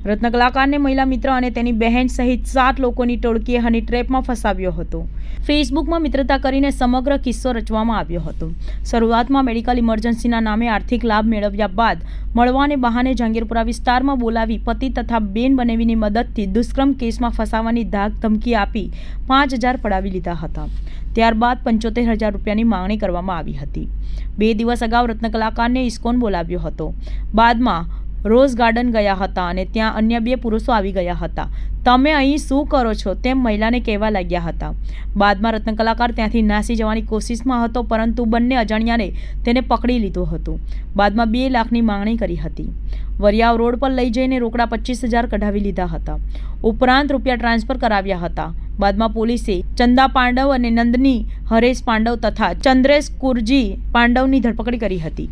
રત્ન કલાકારને મહિલા મિત્ર અને તેની બહેન સહિત 7 લોકોની ટોળકીએ હની ટ્રેપમાં ફસાવ્યો હતો। ફેસબુકમાં મિત્રતા કરીને સમગ્ર કિસ્સો રચવામાં આવ્યો હતો। શરૂઆતમાં મેડિકલ ઇમરજન્સીના નામે આર્થિક લાભ મેળવ્યા બાદ મળવાને બહાને જહાંગીરપુરા વિસ્તારમાં બોલાવી પતિ તથા બેન બનેવીની મદદથી દુષ્કર્મ કેસમાં ફસાવાની ધાક ધમકી આપી 5,000 પડાવી લીધા હતા। ત્યારબાદ 75,000 રૂપિયાની માંગણી કરવામાં આવી હતી। 2 દિવસ અગાઉ રત્ન કલાકારને ઇસ્કોન બોલાવ્યો હતો। બાદમાં રોઝ ગાર્ડન ગયા હતા અને ત્યાં અન્ય 2 પુરુષો આવી ગયા હતા। તમે અહીં શું કરો છો તેમ મહિલાને કહેવા લાગ્યા હતા। બાદમાં રત્ન કલાકાર ત્યાંથી નાસી જવાની કોશિશમાં હતો, પરંતુ બંને અજાણ્યાને તેને પકડી લીધો હતો। બાદમાં 2 લાખની માંગણી કરી હતી। વરિયાવ રોડ પર લઈ જઈને રોકડા 25,000 કઢાવી લીધા હતા, ઉપરાંત રૂપિયા ટ્રાન્સફર કરાવ્યા હતા। બાદમાં પોલીસે ચંદા પાંડવ અને નંદની હરેશ પાંડવ તથા ચંદ્રેશ કુરજી પાંડવની ધરપકડ કરી હતી।